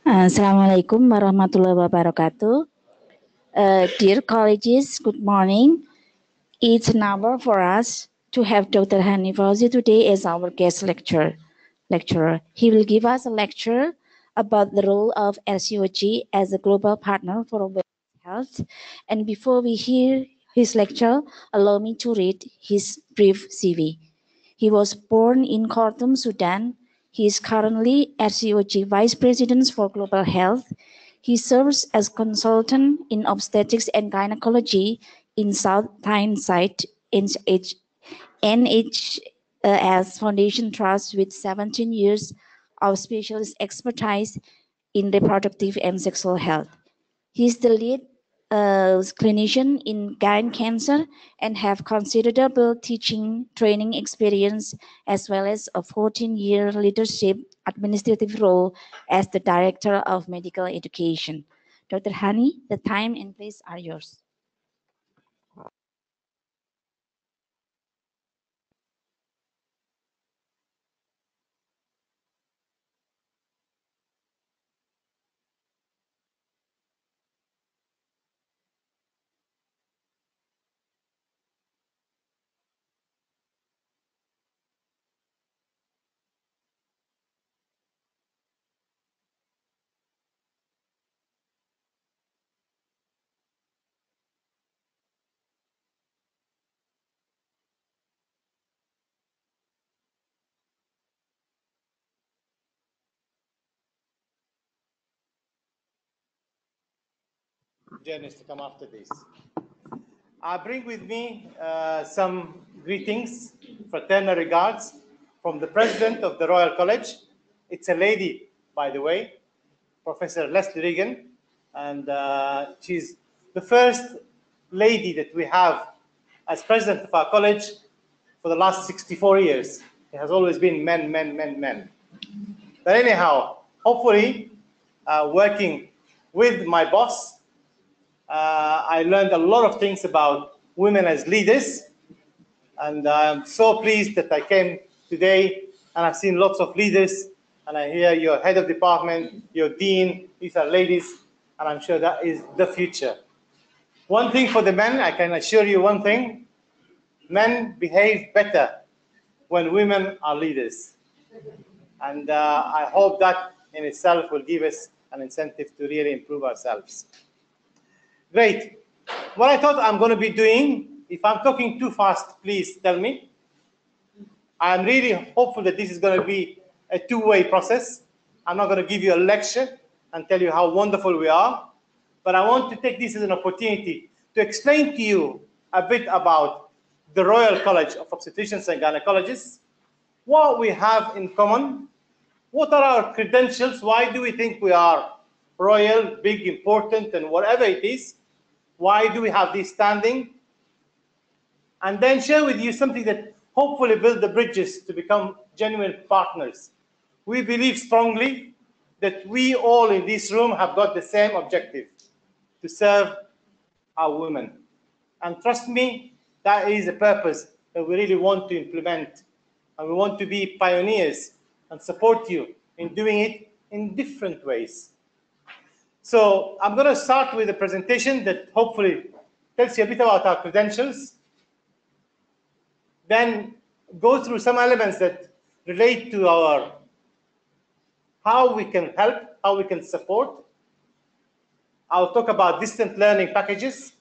Assalamualaikum warahmatullahi wabarakatuh. Dear colleagues, good morning. It's an honor for us to have Dr. Hani Fauzi today as our guest lecturer. He will give us a lecture about the role of RCOG as a global partner for women's health. And before we hear his lecture, allow me to read his brief CV. He was born in Khartoum, Sudan. He is currently RCOG Vice President for Global Health. He serves as consultant in obstetrics and gynecology in South Tyneside NHS Foundation Trust with 17 years of specialist expertise in reproductive and sexual health. He is the lead clinician in gyn cancer and have considerable teaching training experience as well as a 14-year leadership administrative role as the Director of Medical Education. Dr. Hani, the time and place are yours. Journeys to come after this. I bring with me some greetings, fraternal regards from the President of the Royal College. It's a lady, by the way, Professor Leslie Regan, and she's the first lady that we have as President of our college for the last 64 years. It has always been men, men, men, men. But anyhow, hopefully, working with my boss, I learned a lot of things about women as leaders, and I'm so pleased that I came today and I've seen lots of leaders, and I hear your head of department, your dean, these are ladies, and I'm sure that is the future. One thing for the men, I can assure you one thing, men behave better when women are leaders. And I hope that in itself will give us an incentive to really improve ourselves. Great. What I thought I'm going to be doing, if I'm talking too fast, please tell me. I'm really hopeful that this is going to be a two-way process. I'm not going to give you a lecture and tell you how wonderful we are, but I want to take this as an opportunity to explain to you a bit about the Royal College of Obstetricians and Gynecologists, what we have in common, what are our credentials, why do we think we are royal, big, important, and whatever it is, why do we have this standing, and then share with you something that hopefully build the bridges to become genuine partners. We believe strongly that we all in this room have got the same objective, to serve our women. And trust me, that is a purpose that we really want to implement. And we want to be pioneers and support you in doing it in different ways. So I'm going to start with a presentation that hopefully tells you a bit about our credentials, then go through some elements that relate to our how we can help, how we can support. I'll talk about distant learning packages,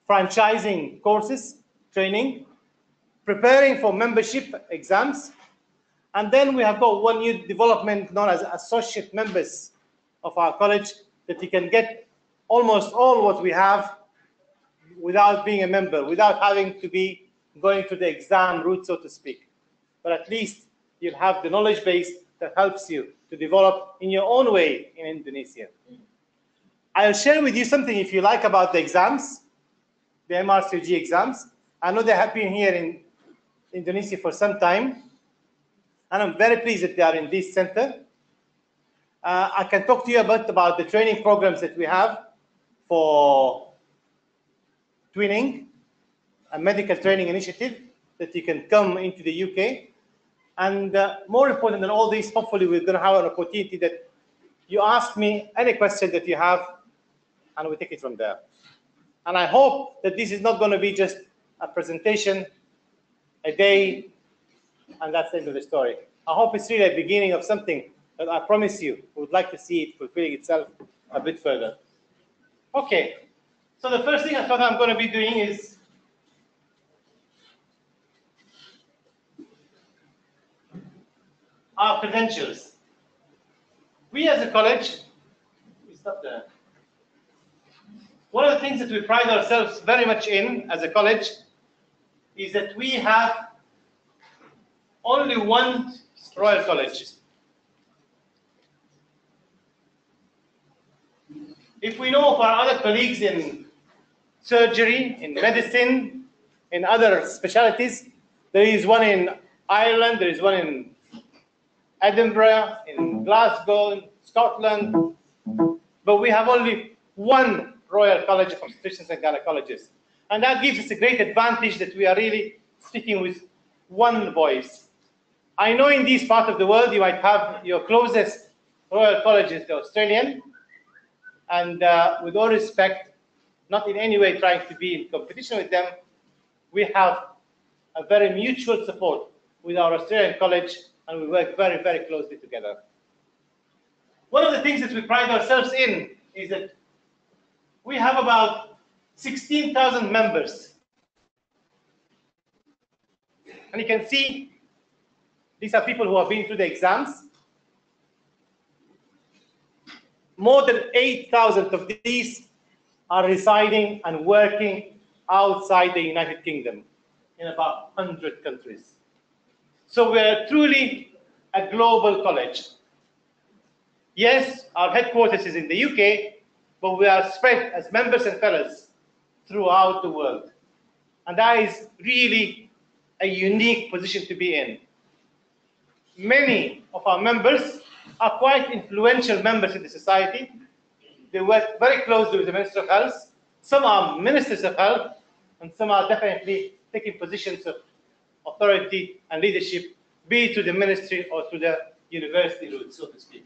franchising courses, training, preparing for membership exams, and then we have got one new development known as associate members of our college that you can get almost all what we have without being a member, without having to be going through the exam route, so to speak. But at least you'll have the knowledge base that helps you to develop in your own way in Indonesia. I'll share with you something, if you like, about the exams, the MRCOG exams. I know they have been here in Indonesia for some time, and I'm very pleased that they are in this center. I can talk to you about the training programs that we have for twinning, a medical training initiative that you can come into the UK. And more important than all this, hopefully we're going to have an opportunity that You ask me any question that you have, and we take it from there. And I hope that this is not going to be just a presentation, a day, and that's the end of the story. I hope it's really a beginning of something that I promise you we would like to see it fulfilling itself a bit further. Okay, so the first thing I thought I'm going to be doing is our credentials. We as a college, we stop there. One of the things that we pride ourselves very much in as a college is that we have only one Royal College. If we know of our other colleagues in surgery, in medicine, in other specialties, there is one in Ireland, there is one in Edinburgh, in Glasgow, in Scotland, but we have only one Royal College of Obstetricians and Gynecologists. And that gives us a great advantage that we are really speaking with one voice. I know in this part of the world you might have your closest Royal College is the Australian, and with all respect, not in any way trying to be in competition with them, we have a very mutual support with our Australian college, and we work very, very closely together. One of the things that we pride ourselves in is that we have about 16,000 members. And you can see these are people who have been through the exams. More than 8,000 of these are residing and working outside the United Kingdom in about 100 countries. So we're truly a global college. Yes, our headquarters is in the UK, but we are spread as members and fellows throughout the world. And that is really a unique position to be in. Many of our members are quite influential members in the society. They work very closely with the Minister of Health. Some are Ministers of Health, and some are definitely taking positions of authority and leadership, be it to the ministry or to the university route, so to speak.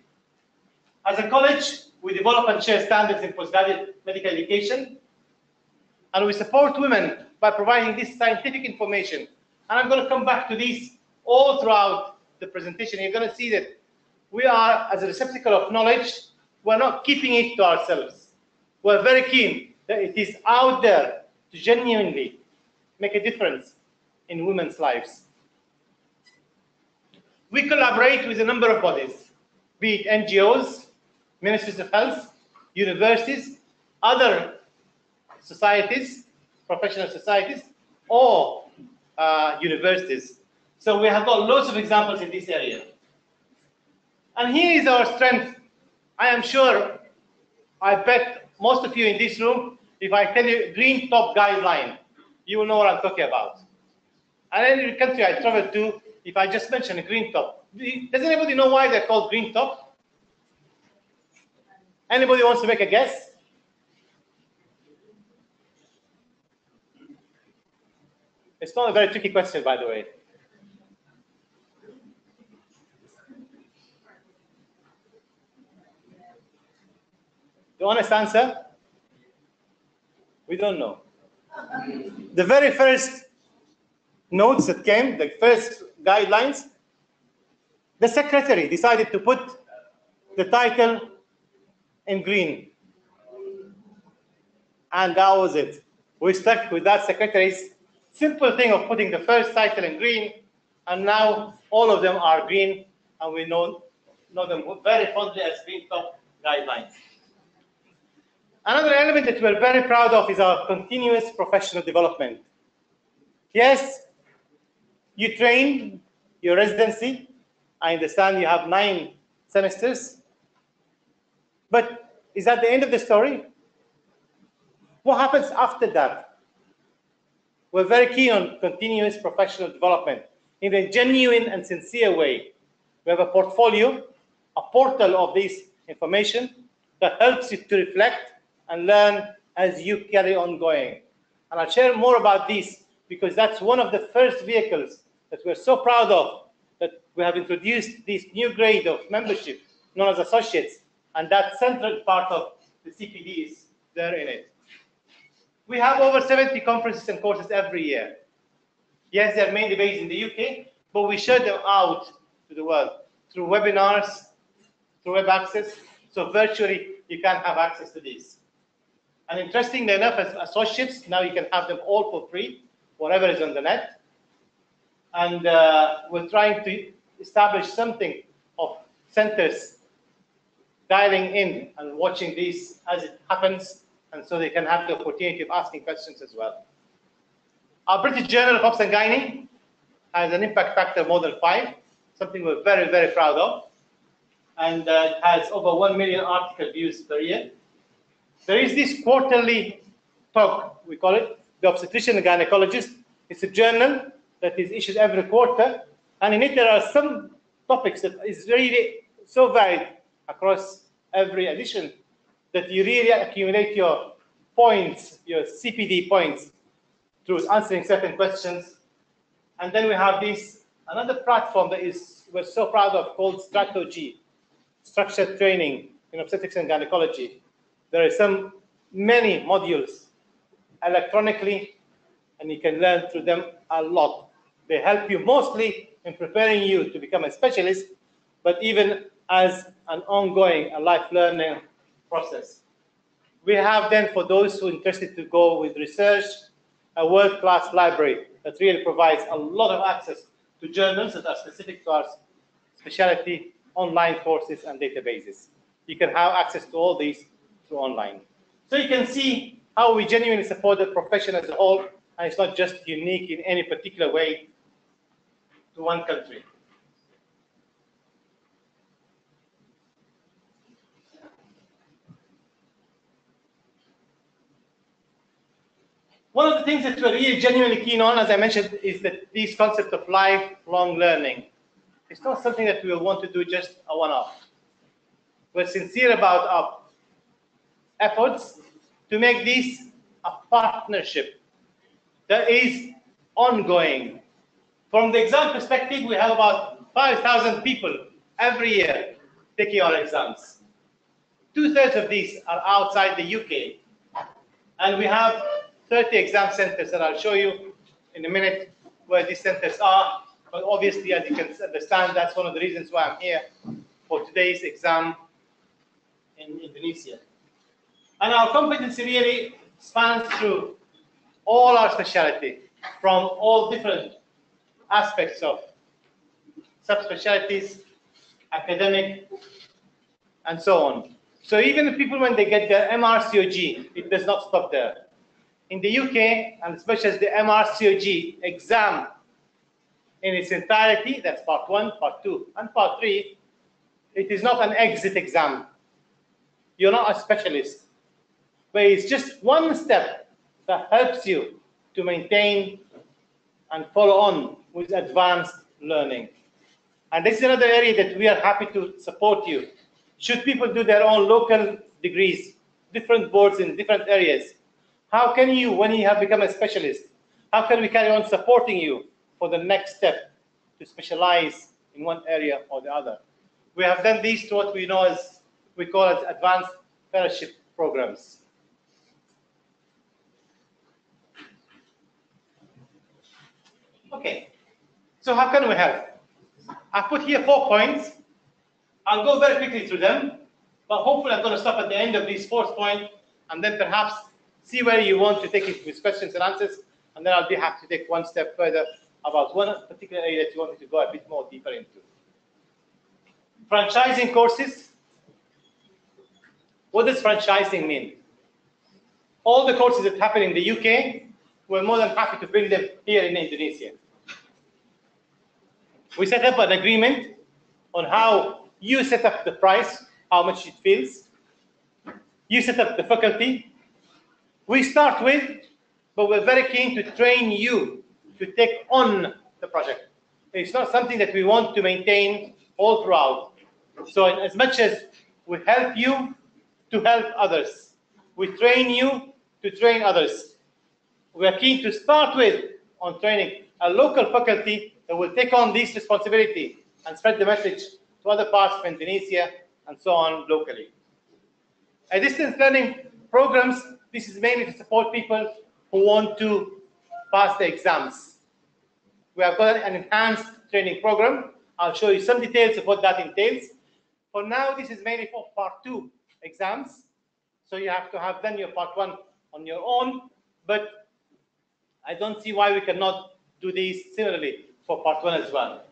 As a college, we develop and share standards in postgraduate medical education, and we support women by providing this scientific information. And I'm going to come back to this all throughout the presentation. You're going to see that we are, as a receptacle of knowledge, we're not keeping it to ourselves. We're very keen that it is out there to genuinely make a difference in women's lives. We collaborate with a number of bodies, be it NGOs, ministries of health, universities, other societies, professional societies, or universities. So we have got lots of examples in this area. And here is our strength. I am sure, I bet most of you in this room, if I tell you green top guideline, you will know what I'm talking about. And any country I travel to, if I just mention a green top, does anybody know why they're called green top? Anybody wants to make a guess? It's not a very tricky question, by the way. The honest answer? We don't know. The very first notes that came, the first guidelines, the secretary decided to put the title in green. And that was it. We stuck with that secretary's simple thing of putting the first title in green, and now all of them are green, and we know them very fondly as green top guidelines. Another element that we're very proud of is our continuous professional development. Yes, you train your residency. I understand you have 9 semesters. But is that the end of the story? What happens after that? We're very keen on continuous professional development in a genuine and sincere way. We have a portfolio, a portal of this information that helps you to reflect and learn as you carry on going. And I'll share more about this because that's one of the first vehicles that we're so proud of, that we have introduced this new grade of membership known as associates, and that central part of the CPD is there in it. We have over 70 conferences and courses every year. Yes, they're mainly based in the UK, but we share them out to the world through webinars, through web access, so virtually you can have access to these. And interestingly enough, as associates, now you can have them all for free, whatever is on the net. And we're trying to establish something of centers dialing in and watching these as it happens, and so they can have the opportunity of asking questions as well. Our British Journal of Obs and Gynae has an impact factor more than 5, something we're very, very proud of, and it has over 1 million article views per year. There is this quarterly talk, we call it, the Obstetrician and Gynecologist. It's a journal that is issued every quarter, and in it there are some topics that is really so varied across every edition that you really accumulate your points, your CPD points, through answering certain questions. And then we have this another platform that we're so proud of, called RCOG, Structured Training in Obstetrics and Gynecology. There are many modules electronically, and you can learn through them a lot. They help you mostly in preparing you to become a specialist, but even as an ongoing, a life learning process. We have then, for those who are interested to go with research, a world-class library that really provides a lot of access to journals that are specific to our specialty, online courses and databases. You can have access to all these through online. So you can see how we genuinely support the profession as a whole, and it's not just unique in any particular way to one country. One of the things that we're really genuinely keen on, as I mentioned, is that this concept of lifelong learning. It's not something that we will want to do just a one-off. We're sincere about our efforts to make this a partnership that is ongoing. From the exam perspective, we have about 5,000 people every year taking our exams. 2/3 of these are outside the UK. And we have 30 exam centers that I'll show you in a minute where these centers are. But obviously, as you can understand, that's one of the reasons why I'm here for today's exam in Indonesia. And our competency really spans through all our specialty, from all different aspects of subspecialties, academic, and so on. So even the people, when they get their MRCOG, it does not stop there. In the UK, and especially the MRCOG exam in its entirety, that's part 1, part 2, and part 3, it is not an exit exam. You're not a specialist, but it's just one step that helps you to maintain and follow on with advanced learning. And this is another area that we are happy to support you. Should people do their own local degrees, different boards in different areas, how can you, when you have become a specialist, how can we carry on supporting you for the next step to specialize in one area or the other? We have done these to what we know as, we call it advanced fellowship programs. Okay, so how can we help? I put here 4 points. I'll go very quickly through them, but hopefully I'm going to stop at the end of these 4th point, and then perhaps see where you want to take it with questions and answers, and then I'll be happy to take one step further about one particular area that you want me to go a bit more deeper into. Franchising courses. What does franchising mean? All the courses that happen in the UK, we're more than happy to bring them here in Indonesia. We set up an agreement on how you set up the price, how much it feels. You set up the faculty. We start with, but we're very keen to train you to take on the project. It's not something that we want to maintain all throughout. So as much as we help you to help others, we train you to train others. We are keen to start with on training a local faculty that will take on this responsibility and spread the message to other parts of Indonesia and so on locally. A distance learning programs, this is mainly to support people who want to pass the exams. We have got an enhanced training program. I'll show you some details of what that entails. For now, this is mainly for part 2 exams. So you have to have done your part 1 on your own, but I don't see why we cannot do these similarly for part 1 as well.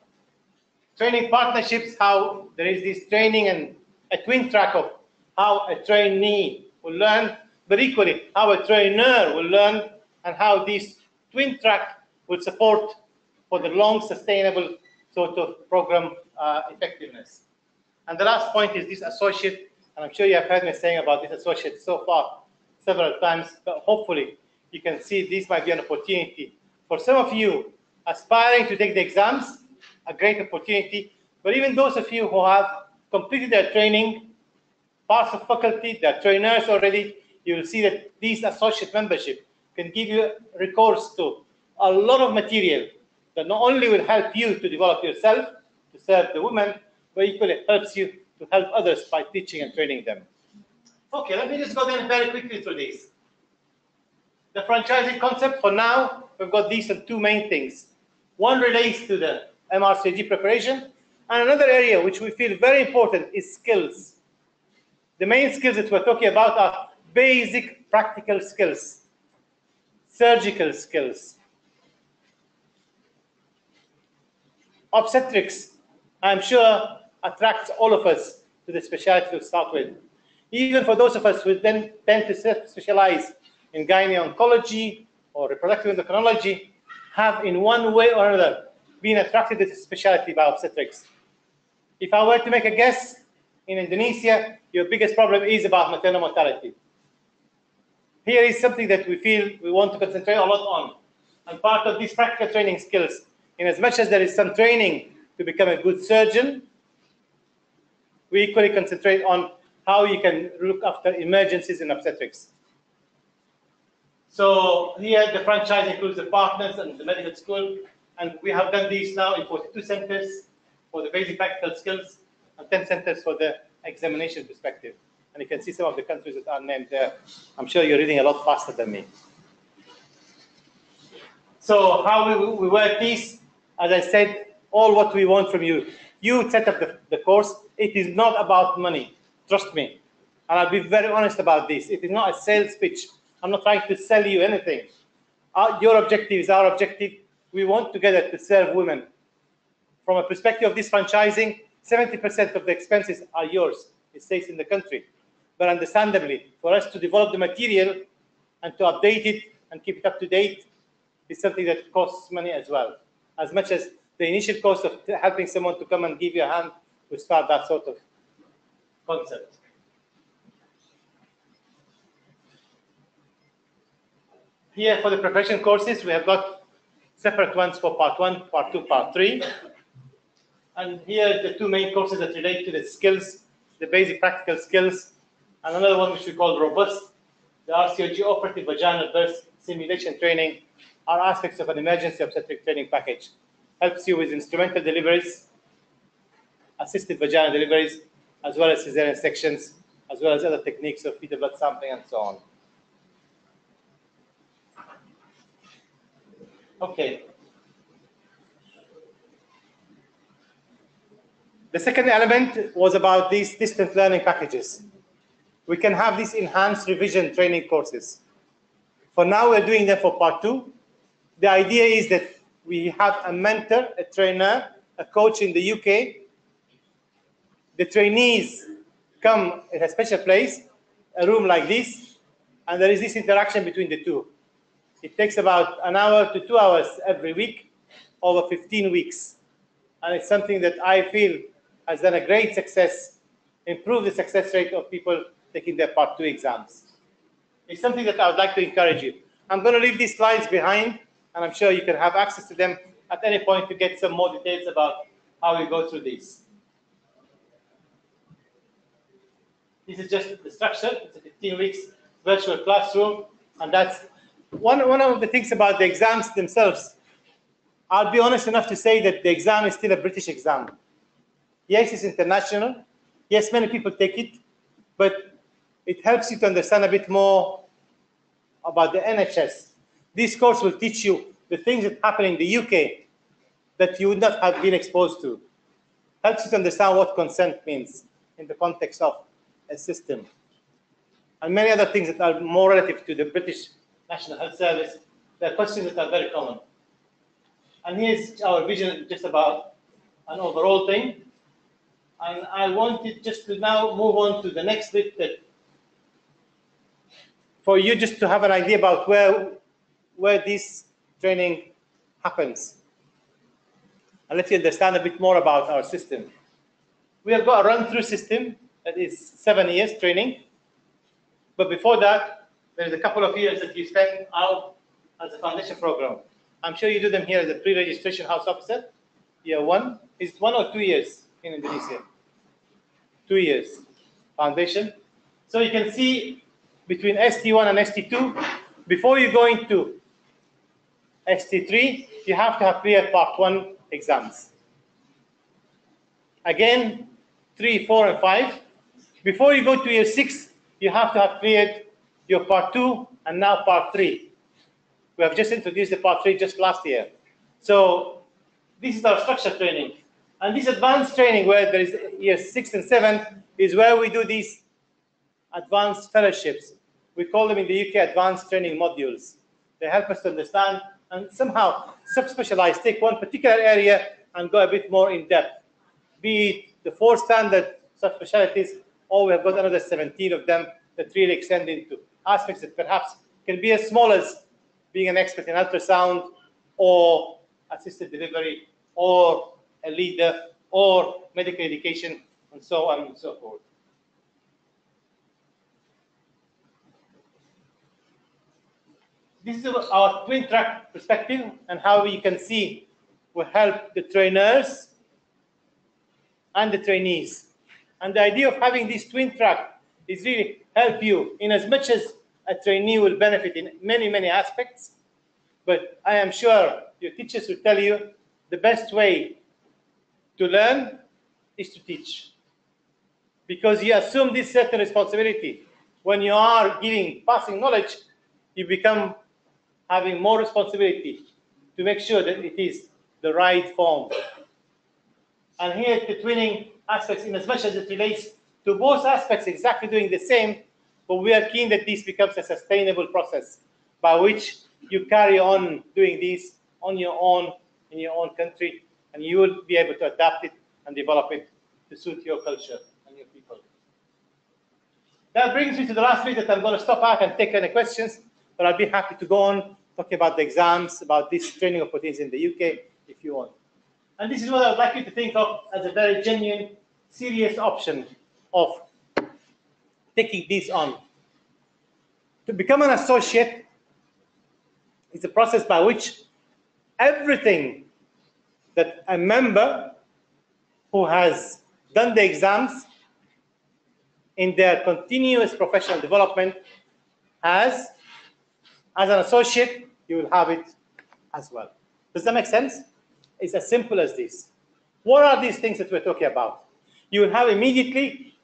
Training partnerships, how there is this training and a twin track of how a trainee will learn, but equally how a trainer will learn, and how this twin track will support for the long sustainable sort of program effectiveness. And the last point is this associate, and I'm sure you have heard me saying about this associate so far several times, but hopefully you can see this might be an opportunity for some of you aspiring to take the exams, a great opportunity, but even those of you who have completed their training, parts of faculty, they're trainers already, you will see that these associate membership can give you recourse to a lot of material that not only will help you to develop yourself, to serve the women, but equally helps you to help others by teaching and training them. Okay, let me just go then very quickly through these. The franchising concept, for now, we've got these two main things. One relates to the MRCOG preparation, and another area which we feel very important is skills. The main skills that we're talking about are basic practical skills, surgical skills. Obstetrics, I'm sure, attracts all of us to the specialty to start with. Even for those of us who then tend to specialize in gynae-oncology or reproductive endocrinology, have in one way or another been attracted to the specialty by obstetrics. If I were to make a guess, in Indonesia, your biggest problem is about maternal mortality. Here is something that we feel we want to concentrate a lot on. And part of these practical training skills, in as much as there is some training to become a good surgeon, we equally concentrate on how you can look after emergencies in obstetrics. So here the franchise includes the partners and the medical school, and we have done these now in 42 centers for the basic practical skills and 10 centers for the examination perspective. And you can see some of the countries that are named there. I'm sure you're reading a lot faster than me. So how we work these, as I said, all what we want from you. You set up the course. It is not about money, trust me. And I'll be very honest about this. It is not a sales pitch. I'm not trying to sell you anything. Your objective is our objective. We want together to serve women. From a perspective of this franchising, 70% of the expenses are yours. It stays in the country. But understandably, for us to develop the material and to update it and keep it up to date is something that costs money as well. As much as the initial cost of helping someone to come and give you a hand to start that sort of concept. Here for the preparation courses, we have got separate ones for part 1, part 2, part 3. And here are the two main courses that relate to the skills, the basic practical skills, and another one which we call robust, the RCOG operative vaginal birth simulation training, are aspects of an emergency obstetric training package. Helps you with instrumental deliveries, assisted vaginal deliveries, as well as cesarean sections, as well as other techniques of fetal blood sampling and so on. Okay. The second element was about these distance learning packages. We can have these enhanced revision training courses. For now, we're doing them for part 2. The idea is that we have a mentor, a trainer, a coach in the UK. The trainees come in a special place, a room like this, and there is this interaction between the two. It takes about an hour to 2 hours every week, over 15 weeks. And it's something that I feel has done a great success, improved the success rate of people taking their part 2 exams. It's something that I would like to encourage you. I'm going to leave these slides behind, and I'm sure you can have access to them at any point to get some more details about how we go through these. This is just the structure. It's a 15 weeks virtual classroom, and that's one of the things about the exams themselves. I'll be honest enough to say that the exam is still a British exam. Yes, it's international. Yes, many people take it, but it helps you to understand a bit more about the NHS. This course will teach you the things that happen in the UK that you would not have been exposed to. Helps you to understand what consent means in the context of a system. And many other things that are more relative to the British National Health Service. There are questions that are very common. And here's our vision just about an overall thing. And I wanted just to now move on to the next bit, that for you just to have an idea about where this training happens. And let you understand a bit more about our system. We have got a run-through system that is 7 years training. But before that, there's a couple of years that you spend out as a foundation program. I'm sure you do them here as a pre-registration house officer. Year 1 is 1 or 2 years in Indonesia. 2 years foundation. So you can see between ST1 and ST2, before you go into ST3, you have to have cleared part 1 exams. Again, 3, 4, and 5. Before you go to year 6, you have to have cleared your part 2 and now part 3. We have just introduced the part 3 just last year. So this is our structure training. And this advanced training, where there is year 6 and 7, is where we do these advanced fellowships. We call them in the UK advanced training modules. They help us to understand and somehow subspecialize, take one particular area and go a bit more in depth. Be it the 4 standard subspecialties, or we have got another 17 of them that really extend into aspects that perhaps can be as small as being an expert in ultrasound, or assisted delivery, or a leader, or medical education, and so on and so forth. This is our twin track perspective, and how you can see will help the trainers and the trainees. And the idea of having this twin track is really help you in as much as a trainee will benefit in many, many aspects. But I am sure your teachers will tell you the best way to learn is to teach. Because you assume this certain responsibility. When you are passing knowledge, you become having more responsibility to make sure that it is the right form. And here the twinning aspects, in as much as it relates to both aspects exactly doing the same, but we are keen that this becomes a sustainable process by which you carry on doing this on your own, in your own country, and you will be able to adapt it and develop it to suit your culture and your people. That brings me to the last bit that I'm going to stop at and take any questions, but I'll be happy to go on talking about the exams, about this training opportunities in the UK, if you want. And this is what I would like you to think of as a very genuine, serious option of taking this on. To become an associate is a process by which everything that a member who has done the exams in their continuous professional development has, as an associate, you will have it as well. Does that make sense? It's as simple as this. What are these things that we're talking about? You will have immediately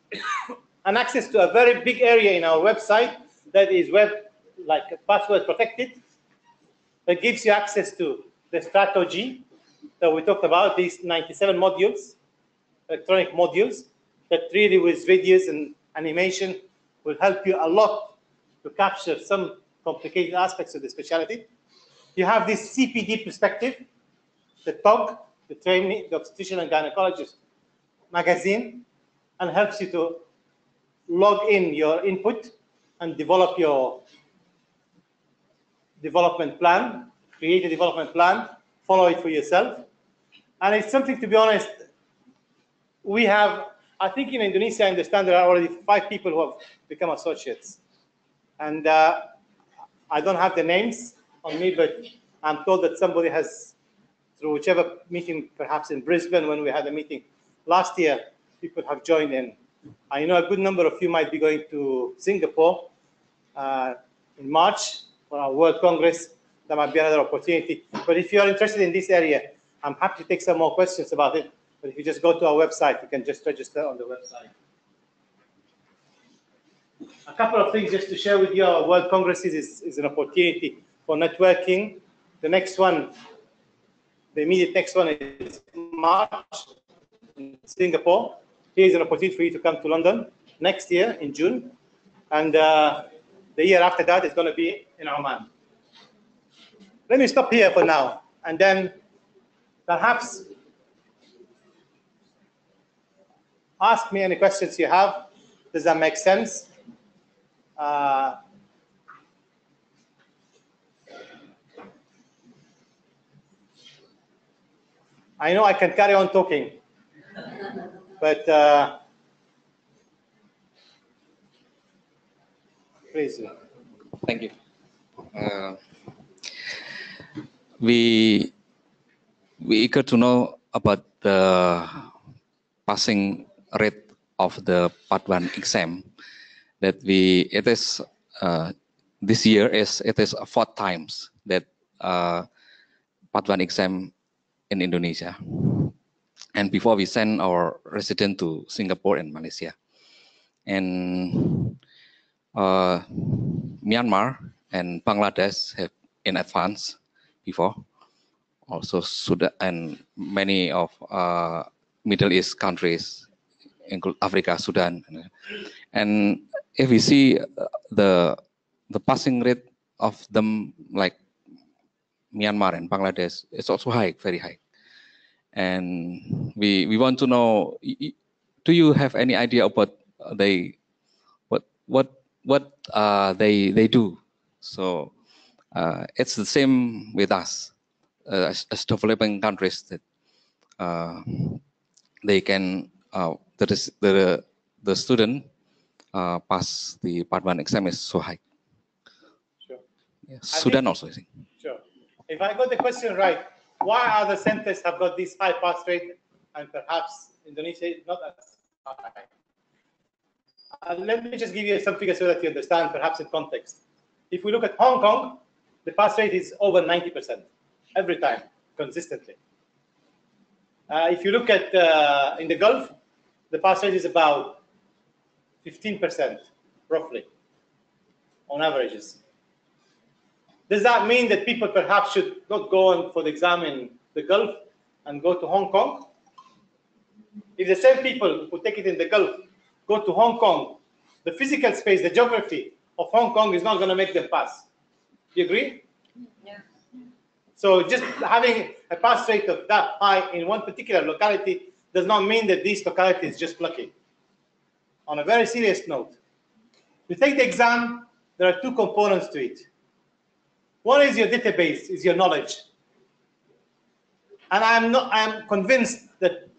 an access to a very big area in our website that is password protected, that gives you access to the RCOG that we talked about, these 97 modules, electronic modules, that really with videos and animation will help you a lot to capture some complicated aspects of the specialty. You have this CPD perspective, the TOG, the Training, the Obstetrician and Gynecologist magazine, and helps you to log in your input and develop your development plan, create a development plan, follow it for yourself. And it's something, to be honest, we have, I think in Indonesia, I understand there are already 5 people who have become associates. And I don't have the names on me, but I'm told that somebody has, through whichever meeting, perhaps in Brisbane when we had a meeting last year, people have joined in. I know a good number of you might be going to Singapore in March for our World Congress. That might be another opportunity. But if you are interested in this area, I'm happy to take some more questions about it. But if you just go to our website, you can just register on the website. A couple of things just to share with you. Our World Congresses is an opportunity for networking. The next one, the immediate next one is March in Singapore. Here's an opportunity for you to come to London next year in June. And the year after that is going to be in Oman. Let me stop here for now. And then perhaps ask me any questions you have. Does that make sense? I know I can carry on talking, but please. Thank you. We eager to know about the passing rate of the Part 1 exam. That it is this year it is 4 times that Part 1 exam in Indonesia. And before we send our resident to Singapore and Malaysia. And Myanmar and Bangladesh have in advance before. Also Sudan and many of Middle East countries, include Africa, Sudan. And if we see the passing rate of them, like Myanmar and Bangladesh, it's also high, very high. And we want to know, do you have any idea about what they do? So it's the same with us as developing countries, that they can the student pass the Part 1 exam is so high. Sure. Yeah, Sudan also, I think. Sure. If I got the question right, why other centers have got this high pass rate and perhaps Indonesia is not as high? Let me just give you some figures so that you understand, perhaps in context. If we look at Hong Kong, the pass rate is over 90% every time, consistently. If you look at in the Gulf, the pass rate is about 15%, roughly, on averages. Does that mean that people perhaps should not go on for the exam in the Gulf and go to Hong Kong? If the same people who take it in the Gulf go to Hong Kong, the physical space, the geography of Hong Kong is not going to make them pass. Do you agree? Yeah. So just having a pass rate of that high in one particular locality does not mean that this locality is just lucky. On a very serious note, to take the exam, there are 2 components to it. One is your database, is your knowledge. And I'm convinced that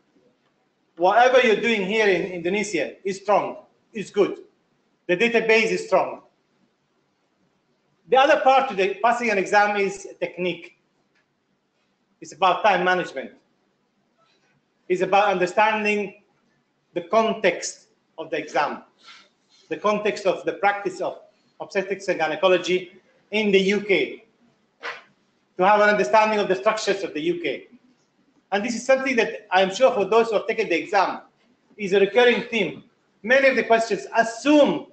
whatever you're doing here in Indonesia is strong, is good. The database is strong. The other part to the passing an exam is technique. It's about time management. It's about understanding the context of the exam, the context of the practice of obstetrics and gynecology in the UK, to have an understanding of the structures of the UK. And this is something that I'm sure for those who have taken the exam is a recurring theme. Many of the questions assume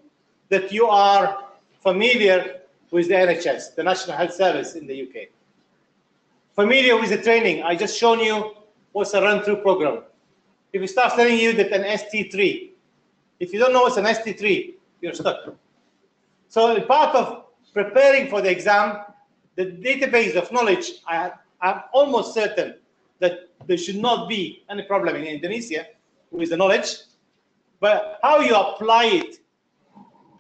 that you are familiar with the NHS, the National Health Service in the UK. Familiar with the training. I just shown you what's a run-through program. If we start telling you that an ST3, if you don't know what's an ST3, you're stuck. So part of preparing for the exam, the database of knowledge, I'm almost certain that there should not be any problem in Indonesia with the knowledge, but how you apply it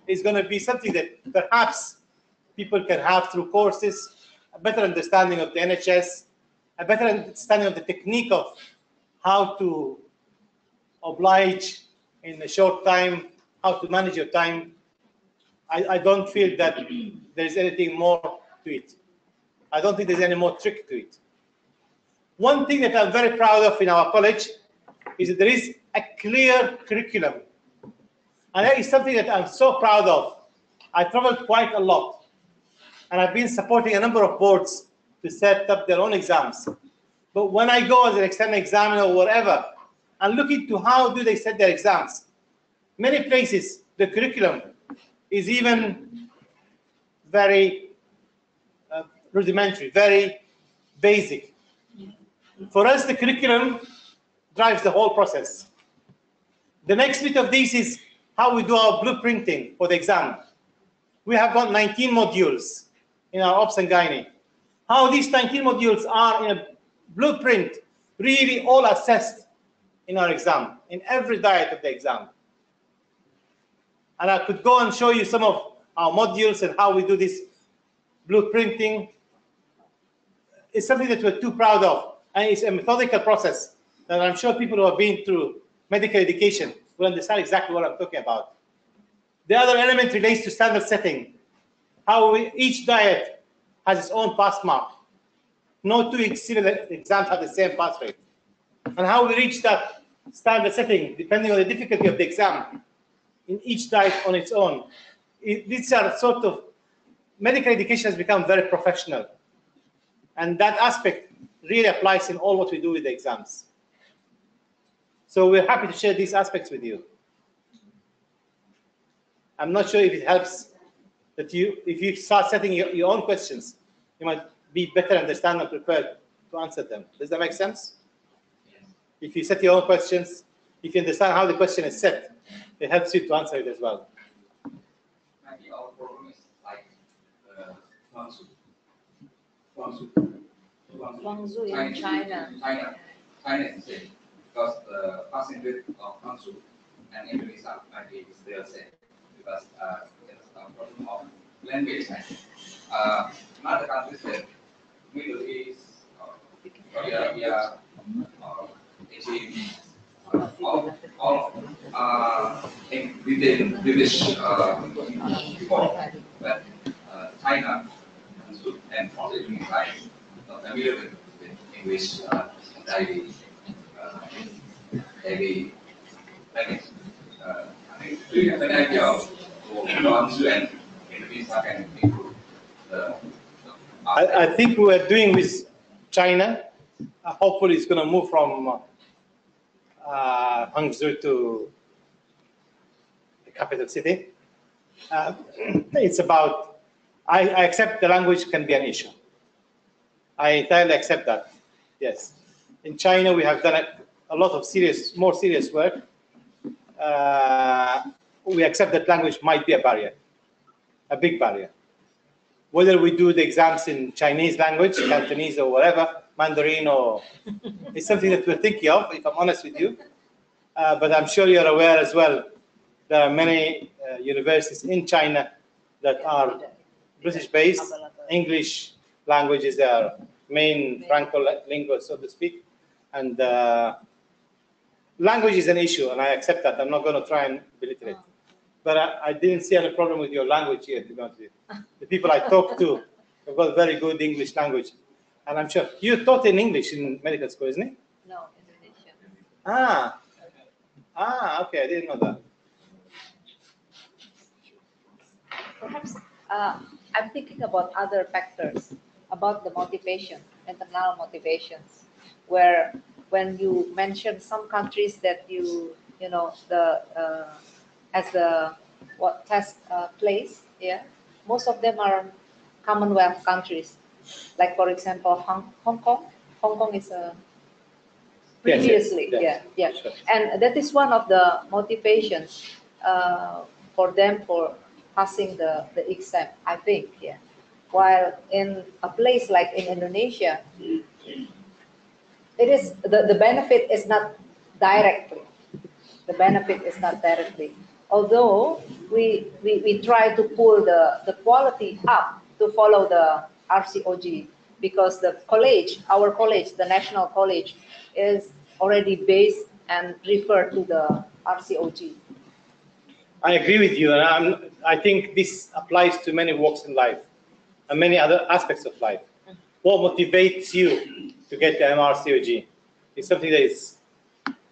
is going to be something that perhaps people can have through courses, a better understanding of the NHS, a better understanding of the technique of how to oblige in a short time, how to manage your time. I don't feel that there's anything more to it. I don't think there's any more trick to it. One thing that I'm very proud of in our college is that there is a clear curriculum. And that is something that I'm so proud of. I traveled quite a lot. And I've been supporting a number of boards to set up their own exams. But when I go as an external examiner or whatever, and look into how do they set their exams, many places, the curriculum is even very rudimentary, very basic. For us, the curriculum drives the whole process. The next bit of this is how we do our blueprinting for the exam. We have got 19 modules in our Ops and Gynae. How these 19 modules are in a blueprint, really all assessed in our exam, in every diet of the exam. And I could go and show you some of our modules and how we do this blueprinting. It's something that we're too proud of, and it's a methodical process that I'm sure people who have been through medical education will understand exactly what I'm talking about. The other element relates to standard setting, how each diet has its own pass mark. No two similar exams have the same pass rate. And how we reach that standard setting, depending on the difficulty of the exam, in each diet on its own. These are sort of, medical education has become very professional. And that aspect really applies in all what we do with the exams. So we're happy to share these aspects with you. I'm not sure if it helps that if you start setting your own questions, you might be better understand and prepared to answer them. Does that make sense? Yes. If you set your own questions, if you understand how the question is set, it helps you to answer it as well. Maybe our problem is like Guangzhou in China. China is the same, because the passing rate of Guangzhou and Indonesia maybe is the same, because it's a problem of language. Another countries that Middle East, Korea, Egypt, all in British before, but China and also Indonesia familiar with English daily language. I think we have an idea of Guangzhou and Indonesia can improve the. I think we are doing with China. Hopefully, it's going to move from Hangzhou to the capital city. It's about, I accept the language can be an issue. I entirely accept that, yes. In China, we have done a lot of more serious work. We accept that language might be a barrier, a big barrier. Whether we do the exams in Chinese language, Cantonese or whatever, Mandarin, or it's something that we're thinking of, if I'm honest with you. But I'm sure you're aware as well, there are many universities in China that are British-based. English language is their main Franco-lingua, so to speak. And language is an issue, and I accept that. I'm not going to try and belittle it. But I didn't see any problem with your language here, to be honest with you. The people I talk to have got very good English language. And I'm sure you taught in English in medical school, isn't it? No, Indonesian. Okay, I didn't know that. Perhaps I'm thinking about other factors, about the motivation, internal motivations, where when you mention some countries that you know, as the test place, yeah, most of them are Commonwealth countries. Like for example, Hong Kong. Hong Kong is a previously, yes. yeah. Sure. And that is one of the motivations for them for passing the exam, I think, yeah. While in a place like in Indonesia, it is the benefit is not directly. The benefit is not directly. Although we try to pull the quality up to follow the RCOG, because the college, our college, the national college, is already based and referred to the RCOG. I agree with you, and I think this applies to many walks in life and many other aspects of life. What motivates you to get the MRCOG is something that is,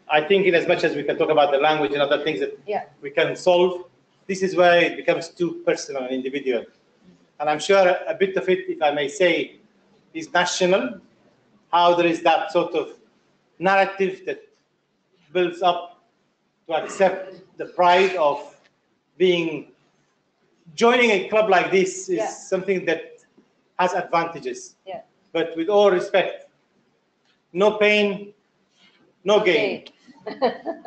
I think, in as much as we can talk about the language and other things that we can solve, this is where it becomes too personal and individual. And I'm sure a bit of it, if I may say, is national, how there is that sort of narrative that builds up to accept the pride of being joining a club like this is Yeah. something that has advantages. Yeah. But with all respect, no pain, no gain.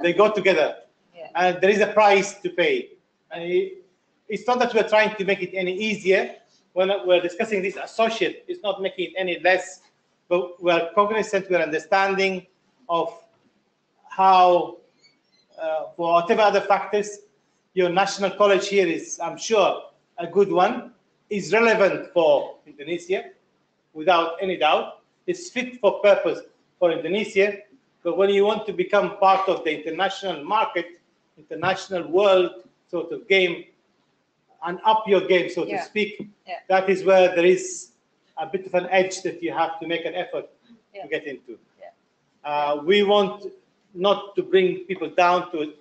They go together. Yeah. And there is a price to pay. And it's not that we're trying to make it any easier. When we're discussing this associate, it's not making it any less, but we're cognizant, we're understanding of how, for whatever other factors, your national college here is, I'm sure, a good one, is relevant for Indonesia, without any doubt. It's fit for purpose for Indonesia, but when you want to become part of the international market, international world sort of game, and up your game, so to speak, that is where there is a bit of an edge that you have to make an effort to get into. We want not to bring people down to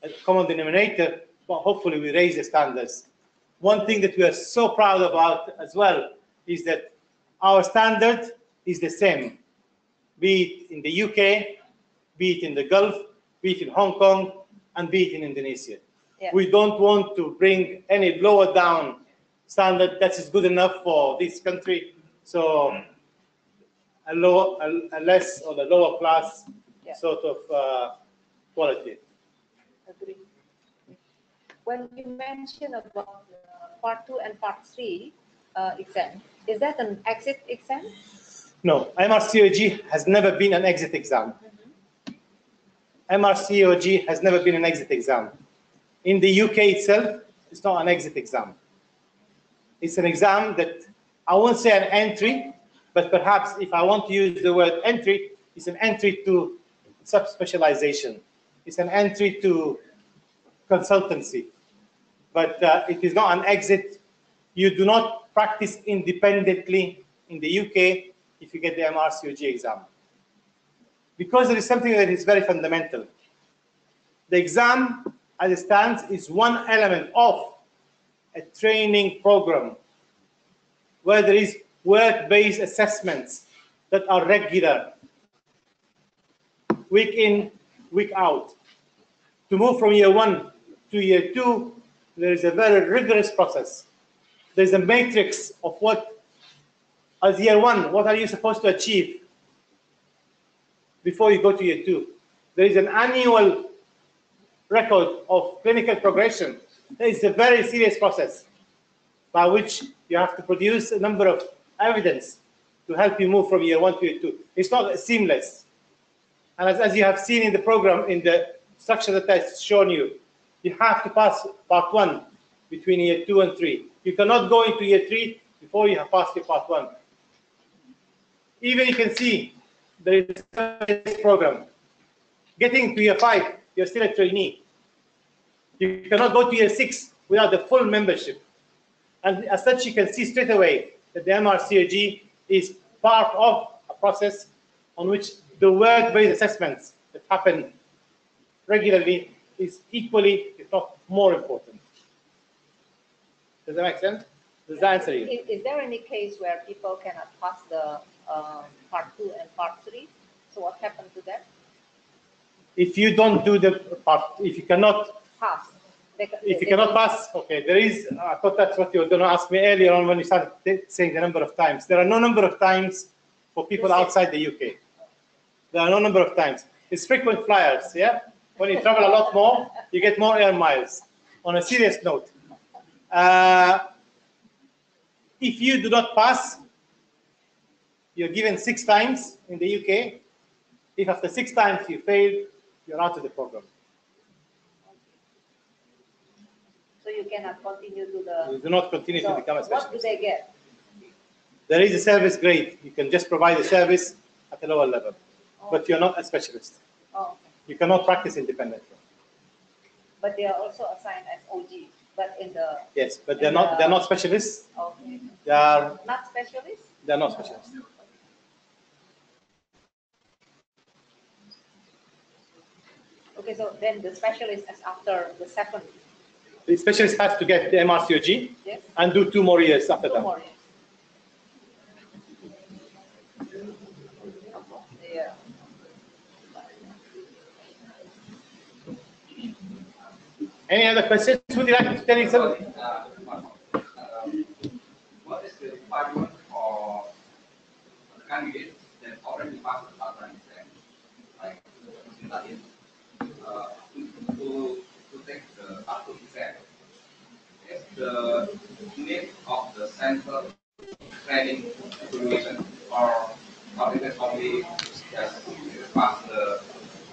a common denominator, but hopefully we raise the standards. One thing that we are so proud about as well is that our standard is the same, be it in the UK, be it in the Gulf, be it in Hong Kong, and be it in Indonesia. We don't want to bring any lower down standard that is good enough for this country. So a less or the lower class sort of quality. Agree. When you mention about part 2 and part 3 exam, is that an exit exam? No, MRCOG has never been an exit exam. MRCOG has never been an exit exam. In the UK itself, it's not an exit exam. It's an exam that, I won't say an entry, but perhaps if I want to use the word entry, it's an entry to subspecialization. It's an entry to consultancy. But it is not an exit. You do not practice independently in the UK if you get the MRCOG exam. Because there is something that is very fundamental. The exam, as it stands, is one element of a training program where there is work-based assessments that are regular, week in, week out. To move from year 1 to year 2, there is a very rigorous process. There's a matrix of what, as year 1, what are you supposed to achieve before you go to year 2. There is an annual record of clinical progression. It's a very serious process by which you have to produce a number of evidence to help you move from year 1 to year 2. It's not seamless. And as you have seen in the program, in the structure that I've shown you, you have to pass part 1 between year 2 and 3. You cannot go into year 3 before you have passed your part 1. Even you can see there is a program. Getting to year 5, you're still a trainee. You cannot go to year 6 without the full membership. And as such, you can see straight away that the MRCOG is part of a process on which the work-based assessments that happen regularly is equally, if not more important. Does that make sense? Does that answer you? Is there any case where people cannot pass the part 2 and part 3? So what happened to that? If you don't do the part, if you cannot pass, if you cannot pass, okay, there is, I thought that's what you were going to ask me earlier on when you started saying the number of times. There are no number of times for people outside the UK. There are no number of times. It's frequent flyers, yeah? When you travel a lot more, you get more air miles. On a serious note, if you do not pass, you're given 6 times in the UK. If after 6 times you fail, you're out of the program. So you cannot continue to the... You do not continue to become a specialist. What do they get? There is a service grade. You can just provide a service at a lower level, but you're not a specialist. Oh, okay. You cannot practice independently. But they are also assigned as OG, but in the... Yes, but they're not specialists. Okay. They are not specialists? They're not specialists. Okay, so then the specialist is after the second. The specialist has to get the MRCOG and do 2 more years after that. 2 more years. Yeah. Any other questions? Would you like to tell me something? What is the requirement for candidates that already passed the part one exam, like to take the part two exam? Is the need of the central training evaluation, or is it only just pass the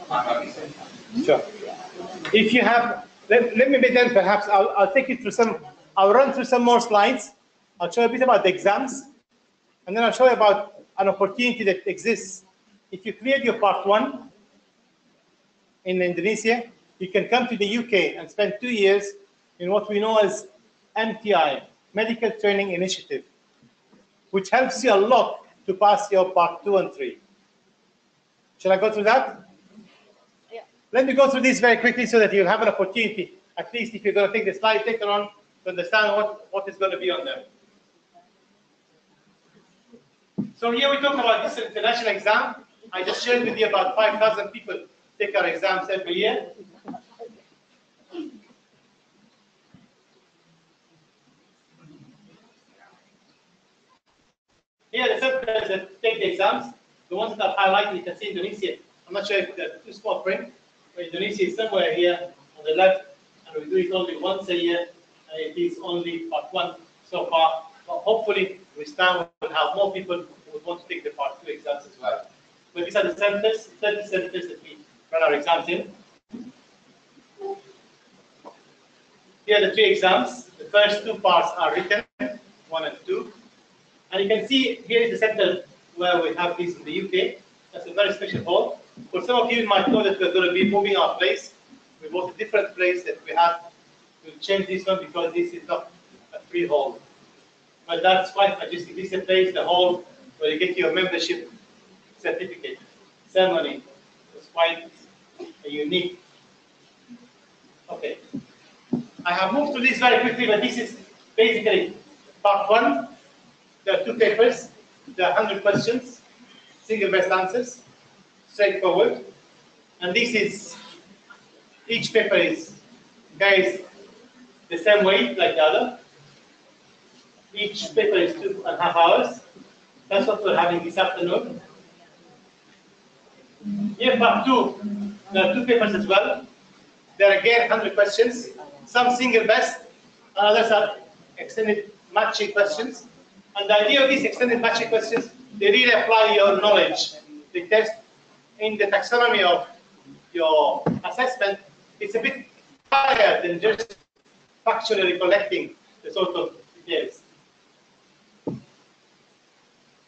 part one exam? Sure. If you have, let me then perhaps I'll take you through some, I'll run through some more slides. I'll show you a bit about the exams, and then I'll show you about an opportunity that exists. If you cleared your part one in Indonesia, you can come to the UK and spend 2 years in what we know as MTI, Medical Training Initiative, which helps you a lot to pass your part 2 and 3. Shall I go through that? Yeah. Let me go through this very quickly so that you'll have an opportunity, at least if you're going to take the slide later on, to understand what is going to be on them. So here we talk about this international exam. I just shared with you about 5,000 people take our exams every year. Here are the centers that take the exams. The ones that I've highlighted, you can see Indonesia. I'm not sure if they're too small print, but Indonesia is somewhere here on the left, and we do it only once a year, and it is only part one so far. But hopefully, with time, we'll have more people who would want to take the part two exams as well. But these are the centers, 30 centers that we run our exams in. Here are the 3 exams. The first 2 parts are written, 1 and 2. And you can see here is the center where we have this in the UK. That's a very special hall. For some of you might know that we're going to be moving our place. We bought a different place that we have to change this one because this is not a free hall. But that's quite majestic. This is a place, the hall, where you get your membership certificate ceremony. It's quite unique. Okay. I have moved to this very quickly, but this is basically part 1. There are 2 papers. There are 100 questions, single best answers, straightforward. And this is, each paper is carries the same weight like the other. Each paper is 2.5 hours. That's what we're having this afternoon. Here, part 2, there are 2 papers as well. There are again 100 questions, some single best, and others are extended matching questions. And the idea of these extended matching questions, they really apply your knowledge. They test in the taxonomy of your assessment. It's a bit higher than just factually recollecting the sort of details.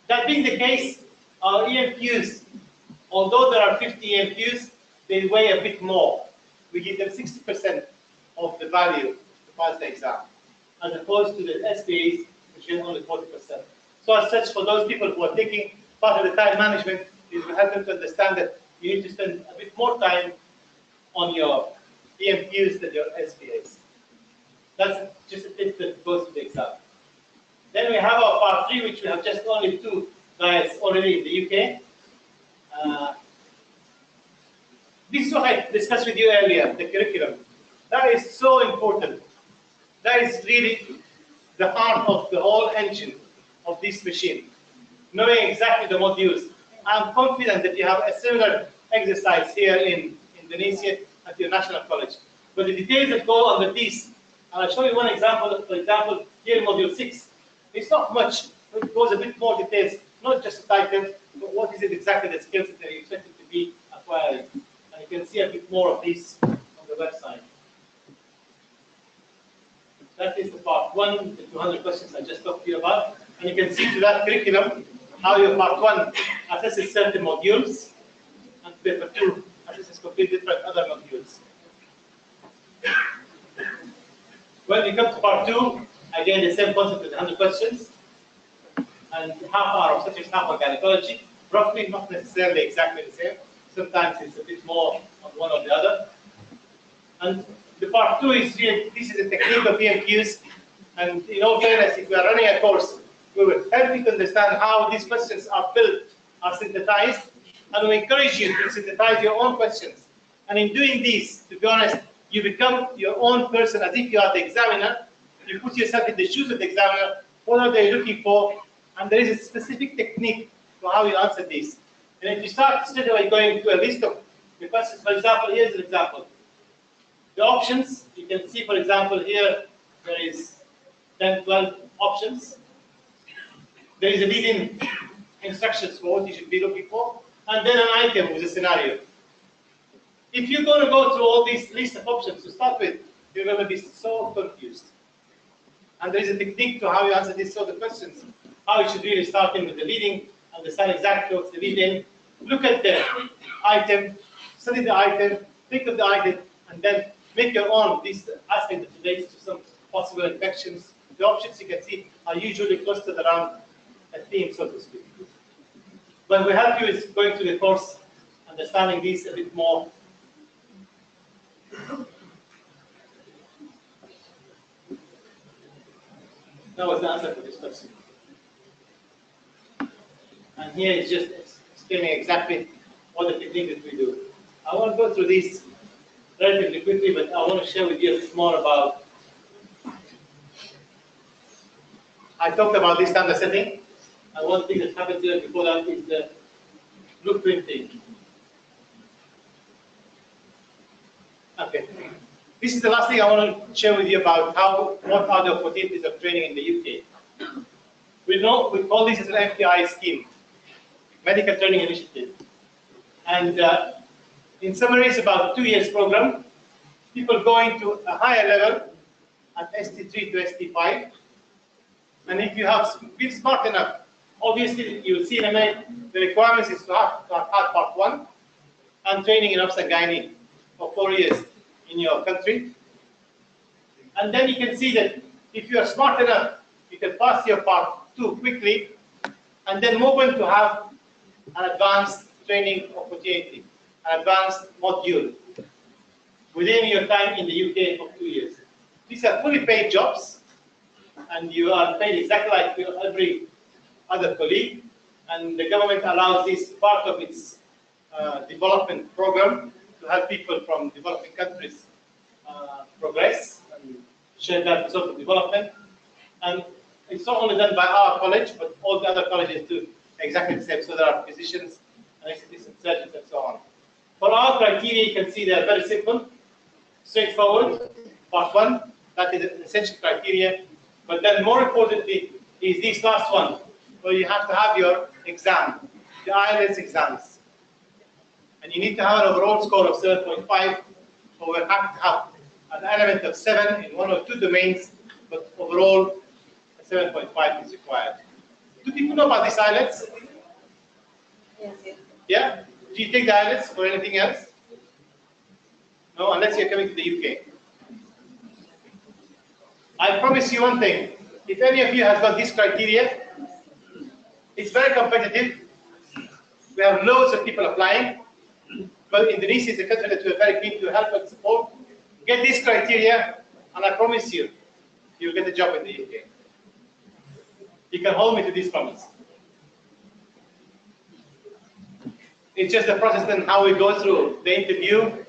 That being the case, our EMQs, although there are 50 EMQs, they weigh a bit more. We give them 60% of the value to pass the exam, as opposed to the SPAs, which get only 40%. So as such, for those people who are taking part of the time management, it will help them to understand that you need to spend a bit more time on your EMQs than your SPAs. That's just a tip that goes to the exam. Then we have our part 3, which we have just only 2 guys already in the UK. This is what I discussed with you earlier, the curriculum. That is so important. That is really the heart of the whole engine of this machine. Knowing exactly the modules. I'm confident that you have a similar exercise here in Indonesia at your national college. But the details that go under this, and I'll show you one example. For example, here in module 6, it's not much. It goes a bit more details, not just the title, but what is it exactly the skills that you expect it to be acquiring. And you can see a bit more of this on the website. That is the part 1, the 200 questions I just talked to you about. And you can see to that curriculum how your part 1 assesses certain modules, and paper 2 assesses completely different other modules. When we come to part 2, again the same concept with 100 questions, and half hour of obstetrics, half hour gynecology, roughly, not necessarily exactly the same. Sometimes it's a bit more on one or the other. And the part 2 is really, this is the technique of EMQs, and in all fairness, if we are running a course, we will help you to understand how these questions are built, are synthesized, and we encourage you to synthesize your own questions. And in doing this, to be honest, You become your own person as if you are the examiner. You put yourself in the shoes of the examiner. What are they looking for? And there is a specific technique to how you answer this. And if you start straight away going to a list of the questions, for example, here's an example. The options, you can see, for example, here there is 10, 12 options. There is a leading instructions for what you should be looking for, and then an item with a scenario. If you're going to go through all these list of options to start with, you're going to be so confused. And there is a technique to how you answer these sort of questions. How you should really start in with the leading, understand exactly what's the leading, look at the item, study the item, think of the item, and then make your own. These aspects that relates to some possible infections. The options you can see are usually clustered around a theme, so to speak. But we help you is going through the course, understanding these a bit more. That was the answer for this question. And here is just explaining exactly what the technique that we do. I want to go through these relatively quickly, but I want to share with you a bit more about. I talked about this standard setting, and one thing that happened here before that is the blueprinting. Okay. This is the last thing I want to share with you about what are the opportunities of training in the UK. We call this as an MPI scheme, Medical Training Initiative. And in summary, it's about a 2 years program. People going to a higher level at ST3 to ST5. And if you have been smart enough, obviously you will see in a minute the requirements is to have part 1 and training in obs and gynae for 4 years in your country. And then you can see that if you are smart enough, you can pass your part 2 quickly and then move on to have an advanced training opportunity, an advanced module within your time in the UK for 2 years. These are fully paid jobs, and you are paid exactly like every other colleague, and the government allows this part of its development program to help people from developing countries progress and share that result of development. And it's not only done by our college, but all the other colleges do exactly the same. So there are physicians, anesthetists, and surgeons, and so on. For our criteria, you can see they are very simple, straightforward. Part 1, that is an essential criteria. But then more importantly is this last one, where you have to have your exam, the IELTS exams. And you need to have an overall score of 7.5, or we have to have an element of 7 in 1 or 2 domains, but overall, a 7.5 is required. Do people know about these IELTS? Yes. Yeah? Do you take the IELTS or anything else? No, unless you're coming to the UK. I promise you one thing. If any of you has got this criteria, it's very competitive. We have loads of people applying. But Indonesia is a country that we're very keen to help and support. Get this criteria, and I promise you, you'll get a job in the UK. You can hold me to this promise. It's just the process and how we go through the interview,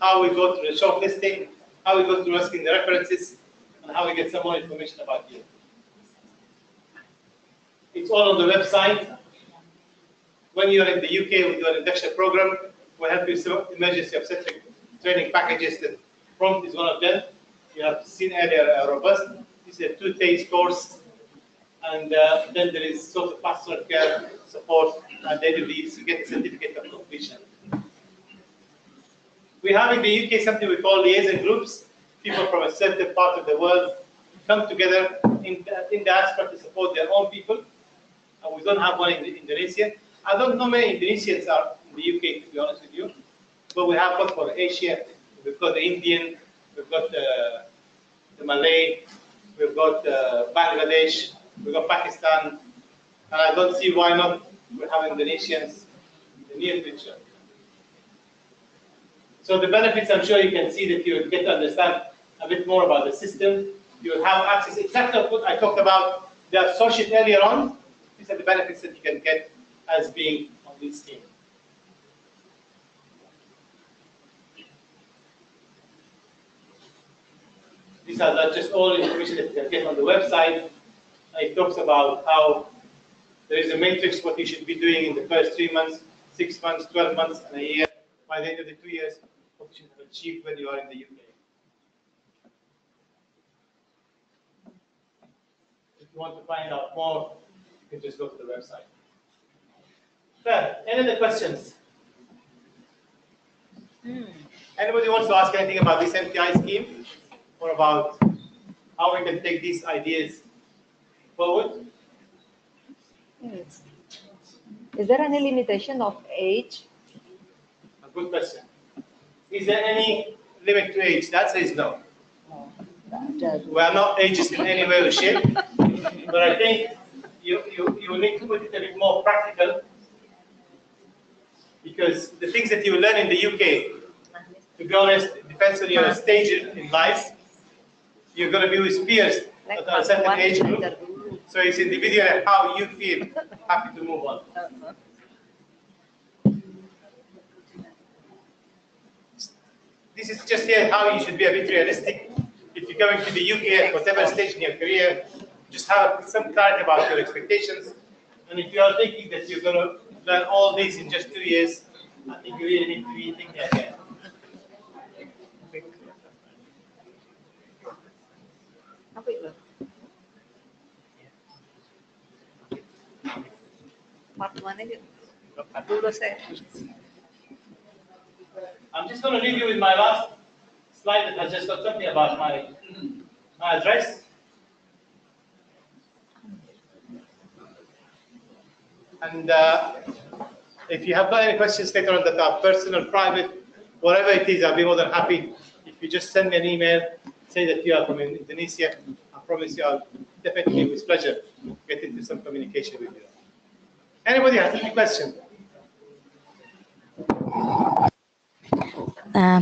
how we go through the shortlisting, how we go through asking the references, and how we get some more information about you. It's all on the website. When you're in the UK, we do an induction program. We help you with emergency obstetric training packages. The prompt is one of them. You have seen earlier robust. This is a 2-day course. And then there is sort of pastoral care support and daily leads. You get a certificate of completion. We have in the UK something we call liaison groups. People from a certain part of the world come together in diaspora to support their own people. And we don't have one in Indonesia. I don't know many Indonesians are in the UK, to be honest with you. But we have one for Asia. We've got the Indian, we've got the Malay, we've got Bangladesh, we've got Pakistan. And I don't see why not we have Indonesians in the near future. So the benefits, I'm sure you can see that you will get to understand a bit more about the system. You will have access, exactly what I talked about, the associate earlier on. These are the benefits that you can get as being on this team. These are not just all information that you can get on the website. It talks about how there is a matrix what you should be doing in the first 3 months, 6 months, 12 months, and a year. By the end of the 2 years, what you should have achieved when you are in the UK. If you want to find out more, you can just go to the website. Well, any other questions? Anybody wants to ask anything about this MTI scheme or about how we can take these ideas forward? Yes. Is there any limitation of age? A good question. Is there any limit to age? The answer is no. We are not ageist in any way or shape, but I think you need to put it a bit more practical, because the things that you learn in the UK, to be honest, it depends on your stage in life. You're going to be with peers at a certain age group, so it's individual and how you feel happy to move on. This is just here how you should be a bit realistic. If you're going to the UK at whatever stage in your career, just have some clarity about your expectations. And if you are thinking that you're going to learn all this in just 2 years, I think you really need to be thinking again. I'm just going to leave you with my last slide that has just got something about my address. And if you have got any questions later on that are personal, private, whatever it is, I'll be more than happy. If you just send me an email, say that you are from Indonesia, I promise you I'll definitely, with pleasure, get into some communication with you. Anybody has any question?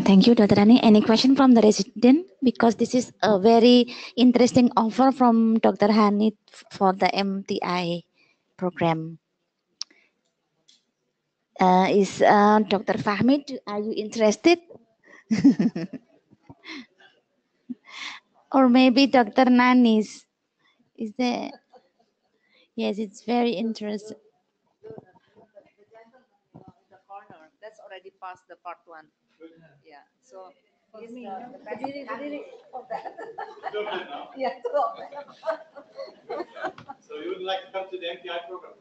Thank you, Dr. Rani. Any question from the resident? Because this is a very interesting offer from Dr. Hani for the MTI program. Is Dr. Fahmi, are you interested? Or maybe Dr. Nanis? Is there? Yes, it's very interesting. The corner, that's already past the part 1. Yeah, so he's the of that. Yeah, So you would like to come to the MPI program?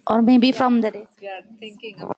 Or maybe from the we are thinking of